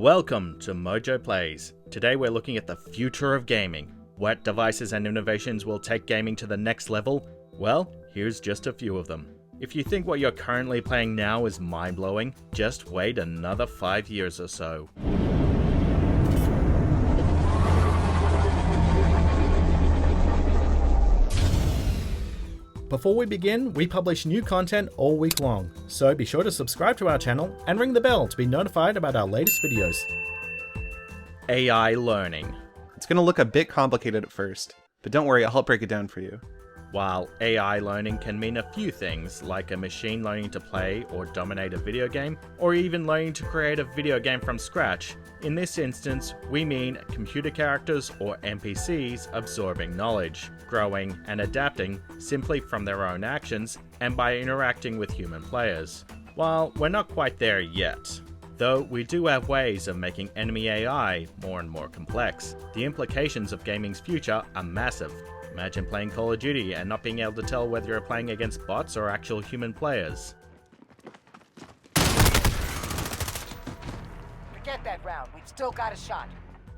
Welcome to MojoPlays. Today we're looking at the future of gaming. What devices and innovations will take gaming to the next level? Well, here's just a few of them. If you think what you're currently playing now is mind-blowing, just wait another 5 years or so. Before we begin, we publish new content all week long, so be sure to subscribe to our channel and ring the bell to be notified about our latest videos. AI learning. It's going to look a bit complicated at first, but don't worry, I'll help break it down for you. While AI learning can mean a few things, like a machine learning to play or dominate a video game, or even learning to create a video game from scratch, in this instance, we mean computer characters or NPCs absorbing knowledge, growing and adapting simply from their own actions and by interacting with human players. While we're not quite there yet, though we do have ways of making enemy AI more and more complex, the implications of gaming's future are massive. Imagine playing Call of Duty and not being able to tell whether you're playing against bots or actual human players. Forget that round, we've still got a shot.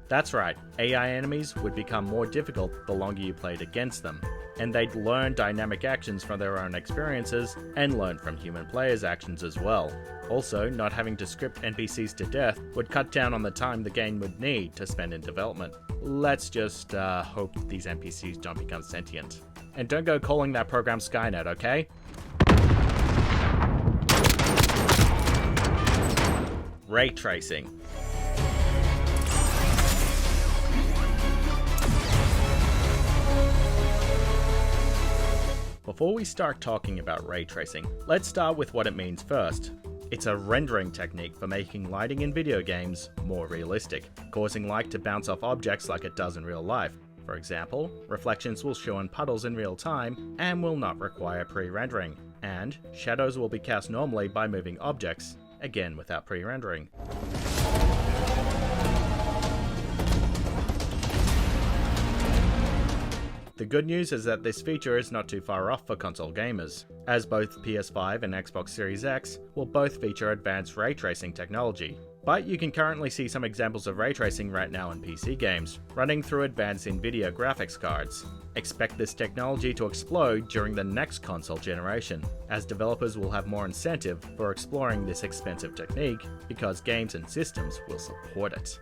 That's right, AI enemies would become more difficult the longer you played against them, and they'd learn dynamic actions from their own experiences and learn from human players' actions as well. Also, not having to script NPCs to death would cut down on the time the game would need to spend in development. Let's just hope these NPCs don't become sentient. And don't go calling that program Skynet, okay? Raytracing. Before we start talking about ray tracing, let's start with what it means first. It's a rendering technique for making lighting in video games more realistic, causing light to bounce off objects like it does in real life. For example, reflections will show in puddles in real time and will not require pre-rendering, and shadows will be cast normally by moving objects, again without pre-rendering. The good news is that this feature is not too far off for console gamers, as both PS5 and Xbox Series X will both feature advanced ray tracing technology. But you can currently see some examples of ray tracing right now in PC games, running through advanced NVIDIA graphics cards. Expect this technology to explode during the next console generation, as developers will have more incentive for exploring this expensive technique because games and systems will support it.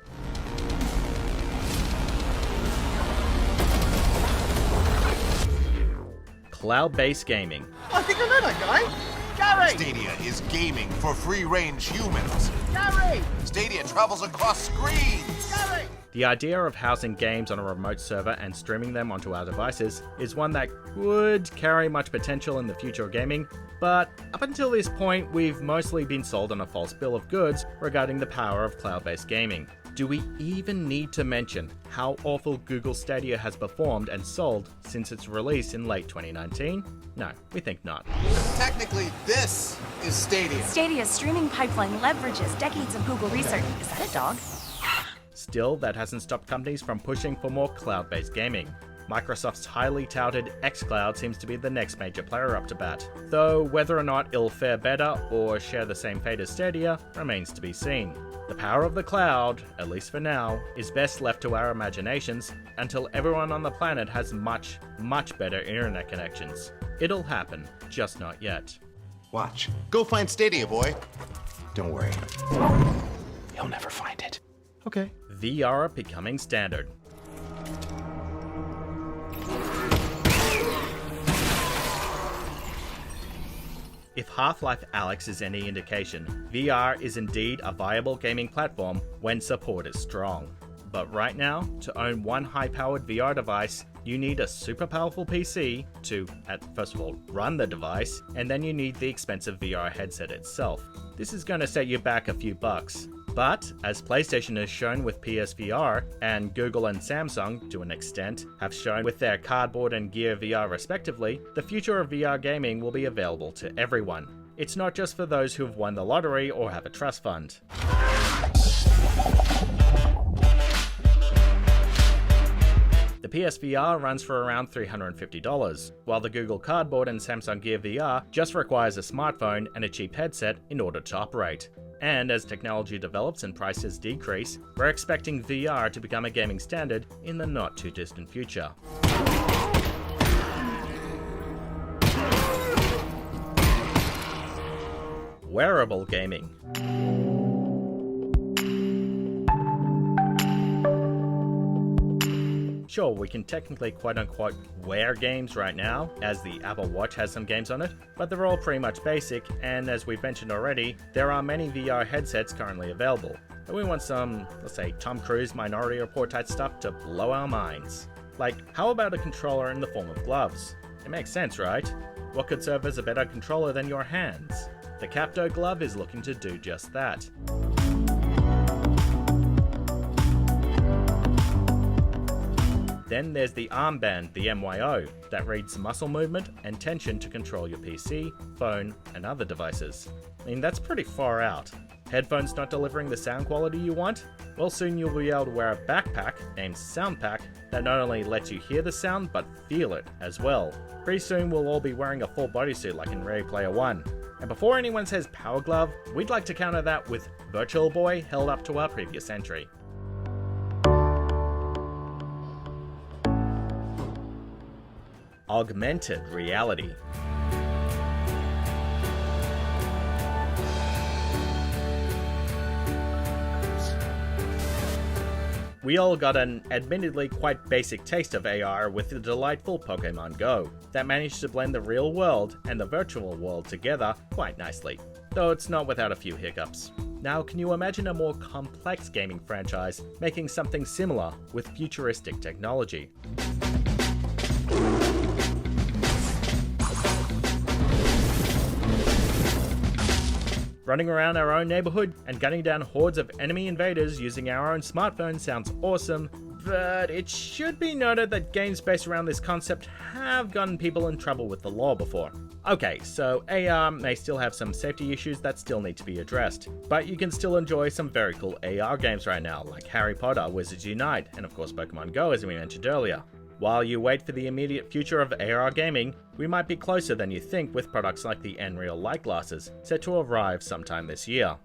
Cloud-based gaming. I think I know that guy! Gary! Stadia is gaming for free-range humans. Gary! Stadia travels across screens. Gary! The idea of housing games on a remote server and streaming them onto our devices is one that would carry much potential in the future of gaming, but up until this point, we've mostly been sold on a false bill of goods regarding the power of cloud-based gaming. Do we even need to mention how awful Google Stadia has performed and sold since its release in late 2019? No, we think not. Technically, this is Stadia. Stadia's streaming pipeline leverages decades of Google research. Is that a dog? Still, that hasn't stopped companies from pushing for more cloud-based gaming. Microsoft's highly touted xCloud seems to be the next major player up to bat, though whether or not it'll fare better or share the same fate as Stadia remains to be seen. The power of the cloud, at least for now, is best left to our imaginations until everyone on the planet has much, much better internet connections. It'll happen, just not yet. Watch. Go find Stadia, boy. Don't worry. You'll never find it. Okay. VR becoming standard. If Half-Life Alyx is any indication, VR is indeed a viable gaming platform when support is strong. But right now, to own one high-powered VR device, you need a super powerful PC to, first of all, run the device, and then you need the expensive VR headset itself. This is going to set you back a few bucks. But, as PlayStation has shown with PSVR, and Google and Samsung, to an extent, have shown with their Cardboard and Gear VR respectively, the future of VR gaming will be available to everyone. It's not just for those who have won the lottery or have a trust fund. The PSVR runs for around $350, while the Google Cardboard and Samsung Gear VR just requires a smartphone and a cheap headset in order to operate. And as technology develops and prices decrease, we're expecting VR to become a gaming standard in the not too distant future. Wearable gaming. Sure, we can technically quote-unquote wear games right now, as the Apple Watch has some games on it, but they're all pretty much basic, and as we've mentioned already, there are many VR headsets currently available. But we want some, let's say, Tom Cruise Minority Report type stuff to blow our minds. Like, how about a controller in the form of gloves? It makes sense, right? What could serve as a better controller than your hands? The Capto glove is looking to do just that. Then there's the armband, the MYO, that reads muscle movement and tension to control your PC, phone, and other devices. I mean, that's pretty far out. Headphones not delivering the sound quality you want? Well, soon you'll be able to wear a backpack named SoundPack that not only lets you hear the sound, but feel it as well. Pretty soon we'll all be wearing a full bodysuit like in Ready Player One. And before anyone says Power Glove, we'd like to counter that with Virtual Boy held up to our previous entry. Augmented Reality. We all got an admittedly quite basic taste of AR with the delightful Pokemon Go, that managed to blend the real world and the virtual world together quite nicely, though it's not without a few hiccups. Now, can you imagine a more complex gaming franchise making something similar with futuristic technology? Running around our own neighborhood and gunning down hordes of enemy invaders using our own smartphone sounds awesome, but it should be noted that games based around this concept have gotten people in trouble with the law before. Okay, so AR may still have some safety issues that still need to be addressed, but you can still enjoy some very cool AR games right now, like Harry Potter, Wizards Unite, and of course Pokemon Go as we mentioned earlier. While you wait for the immediate future of AR gaming, we might be closer than you think with products like the Nreal Light Glasses, set to arrive sometime this year.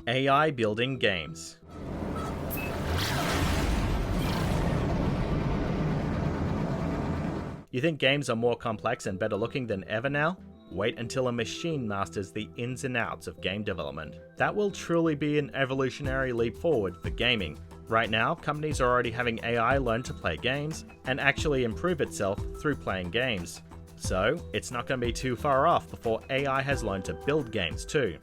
AI building games. You think games are more complex and better looking than ever now? Wait until a machine masters the ins and outs of game development. That will truly be an evolutionary leap forward for gaming. Right now, companies are already having AI learn to play games and actually improve itself through playing games. So, it's not going to be too far off before AI has learned to build games too.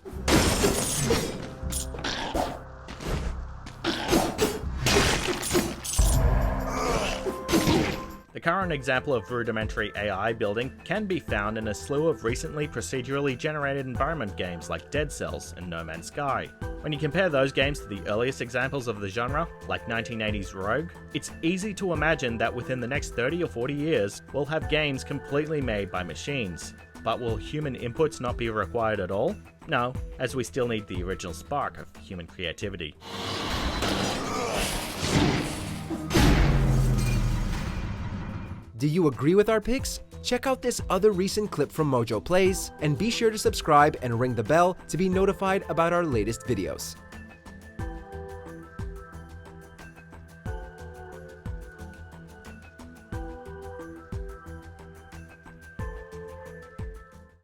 The current example of rudimentary AI building can be found in a slew of recently procedurally generated environment games like Dead Cells and No Man's Sky. When you compare those games to the earliest examples of the genre, like 1980's Rogue, it's easy to imagine that within the next 30 or 40 years, we'll have games completely made by machines. But will human inputs not be required at all? No, as we still need the original spark of human creativity. Do you agree with our picks? Check out this other recent clip from MojoPlays, and be sure to subscribe and ring the bell to be notified about our latest videos.